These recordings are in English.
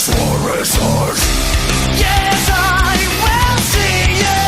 justice for resource. Yes, I will see you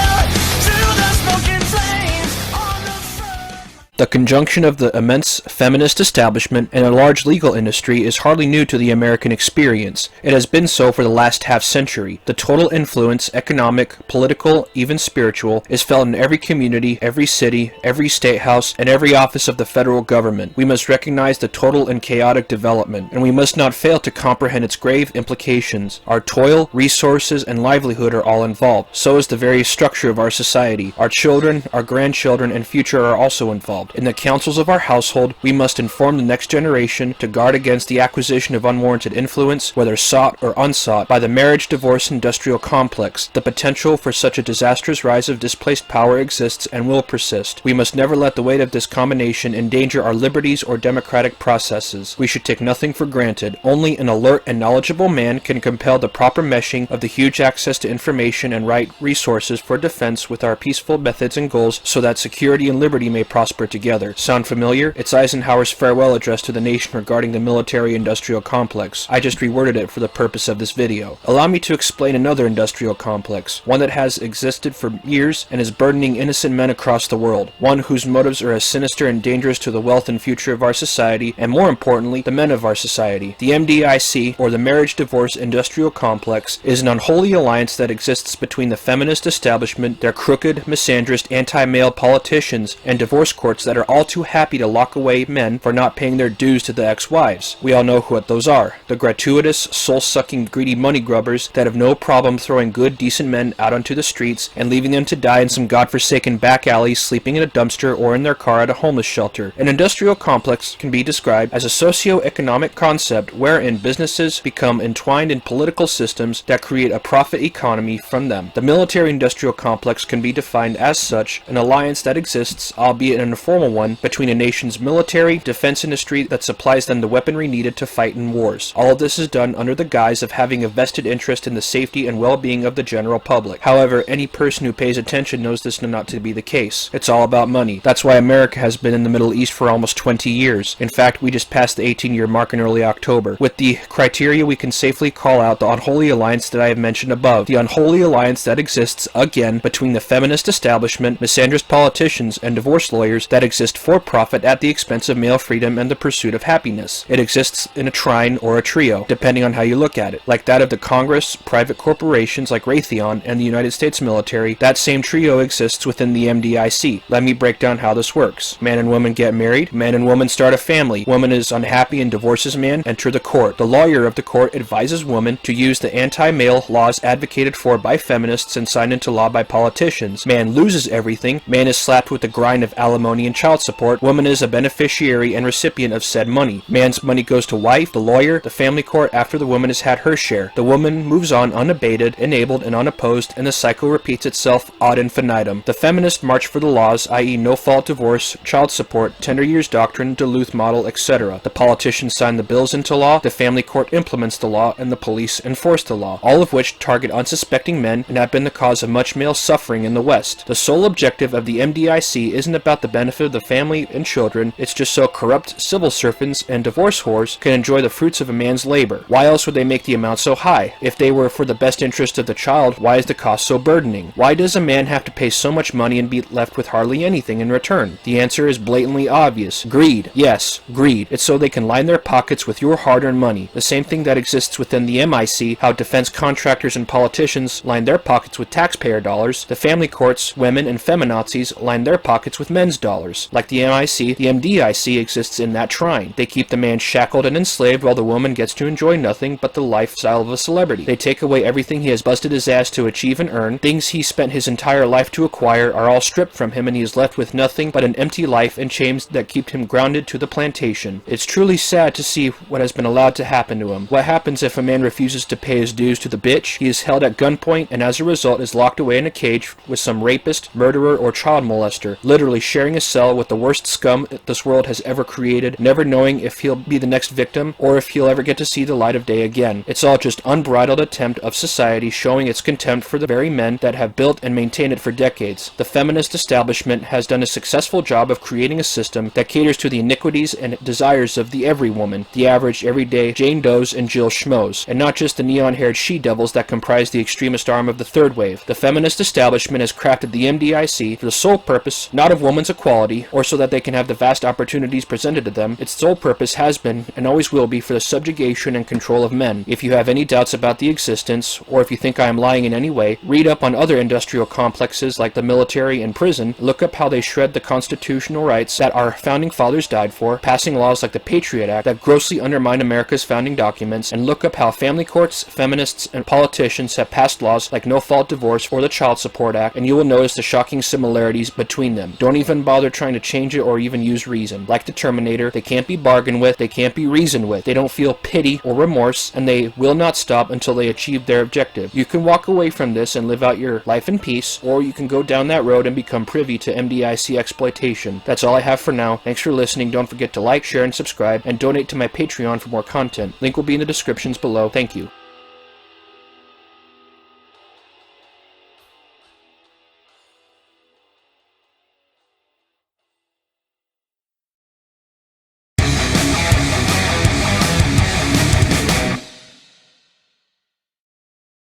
through the smoking flames on the front. The conjunction of the immense feminist establishment and a large legal industry is hardly new to the American experience. It has been so for the last half-century. The total influence, economic, political, even spiritual, is felt in every community, every city, every state house, and every office of the federal government. We must recognize the total and chaotic development, and we must not fail to comprehend its grave implications. Our toil, resources, and livelihood are all involved. So is the very structure of our society. Our children, our grandchildren, and future are also involved. In the councils of our household, we must inform the next generation to guard against the acquisition of unwarranted influence, whether sought or unsought, by the marriage-divorce industrial complex. The potential for such a disastrous rise of displaced power exists and will persist. We must never let the weight of this combination endanger our liberties or democratic processes. We should take nothing for granted. Only an alert and knowledgeable man can compel the proper meshing of the huge access to information and right resources for defense with our peaceful methods and goals so that security and liberty may prosper together. Sound familiar? It's Eisenhower's farewell address to the nation regarding the military-industrial complex. I just reworded it for the purpose of this video. Allow me to explain another industrial complex, one that has existed for years and is burdening innocent men across the world, one whose motives are as sinister and dangerous to the wealth and future of our society, and more importantly, the men of our society. The MDIC, or the Marriage-Divorce Industrial Complex, is an unholy alliance that exists between the feminist establishment, their crooked, misandrist, anti-male politicians, and divorce courts that are all too happy to lock away men for not paying their dues to the ex-wives. We all know what those are. The gratuitous, soul-sucking, greedy money grubbers that have no problem throwing good, decent men out onto the streets and leaving them to die in some godforsaken back alley, sleeping in a dumpster or in their car at a homeless shelter. An industrial complex can be described as a socio-economic concept wherein businesses become entwined in political systems that create a profit economy from them. The military-industrial complex can be defined as such, an alliance that exists, albeit in a formal one, between a nation's military, defense industry that supplies them the weaponry needed to fight in wars. All of this is done under the guise of having a vested interest in the safety and well-being of the general public. However, any person who pays attention knows this not to be the case. It's all about money. That's why America has been in the Middle East for almost 20 years. In fact, we just passed the 18-year mark in early October. With the criteria, we can safely call out the unholy alliance that I have mentioned above. The unholy alliance that exists, again, between the feminist establishment, misandrist politicians, and divorce lawyers that exist for profit at the expense of male freedom and the pursuit of happiness. It exists in a trine or a trio, depending on how you look at it. Like that of the Congress, private corporations like Raytheon, and the United States military, that same trio exists within the MDIC. Let me break down how this works. Man and woman get married. Man and woman start a family. Woman is unhappy and divorces man. Enter the court. The lawyer of the court advises woman to use the anti-male laws advocated for by feminists and signed into law by politicians. Man loses everything. Man is slapped with the grind of alimony and child support. Woman is a beneficiary and recipient of said money. Man's money goes to wife, the lawyer, the family court after the woman has had her share. The woman moves on unabated, enabled, and unopposed, and the cycle repeats itself ad infinitum. The feminists march for the laws, i.e. no-fault divorce, child support, tender years doctrine, Duluth model, etc. The politicians sign the bills into law, the family court implements the law, and the police enforce the law, all of which target unsuspecting men and have been the cause of much male suffering in the West. The sole objective of the MDIC isn't about the benefit of the family and children, it's just so corrupt civil servants and divorce whores can enjoy the fruits of a man's labor. Why else would they make the amount so high? If they were for the best interest of the child, why is the cost so burdening? Why does a man have to pay so much money and be left with hardly anything in return? The answer is blatantly obvious. Greed. Yes, greed. It's so they can line their pockets with your hard-earned money. The same thing that exists within the MIC, how defense contractors and politicians line their pockets with taxpayer dollars, the family courts, women, and feminazis line their pockets with men's dollars. Like the MIC, the MDIC exists in that trine. They keep the man shackled and enslaved while the woman gets to enjoy nothing but the lifestyle of a celebrity. They take away everything he has busted his ass to achieve and earn. Things he spent his entire life to acquire are all stripped from him and he is left with nothing but an empty life and chains that keep him grounded to the plantation. It's truly sad to see what has been allowed to happen to him. What happens if a man refuses to pay his dues to the bitch? He is held at gunpoint and as a result is locked away in a cage with some rapist, murderer, or child molester, literally sharing a cell cell with the worst scum this world has ever created, never knowing if he'll be the next victim or if he'll ever get to see the light of day again. It's all just unbridled attempt of society showing its contempt for the very men that have built and maintained it for decades. The feminist establishment has done a successful job of creating a system that caters to the iniquities and desires of the every woman, the average, everyday Jane Does and Jill Schmoes, and not just the neon-haired she-devils that comprise the extremist arm of the third wave. The feminist establishment has crafted the MDIC for the sole purpose, not of women's equality, or so that they can have the vast opportunities presented to them. Its sole purpose has been, and always will be, for the subjugation and control of men. If you have any doubts about the existence, or if you think I am lying in any way, read up on other industrial complexes like the military and prison, look up how they shred the constitutional rights that our founding fathers died for, passing laws like the Patriot Act that grossly undermine America's founding documents, and look up how family courts, feminists, and politicians have passed laws like no-fault divorce or the Child Support Act, and you will notice the shocking similarities between them. Don't even bother trying to change it or even use reason. Like the Terminator, they can't be bargained with, they can't be reasoned with, they don't feel pity or remorse, and they will not stop until they achieve their objective. You can walk away from this and live out your life in peace, or you can go down that road and become privy to MDIC exploitation. That's all I have for now. Thanks for listening. Don't forget to like, share, and subscribe, and donate to my Patreon for more content. Link will be in the descriptions below. Thank you.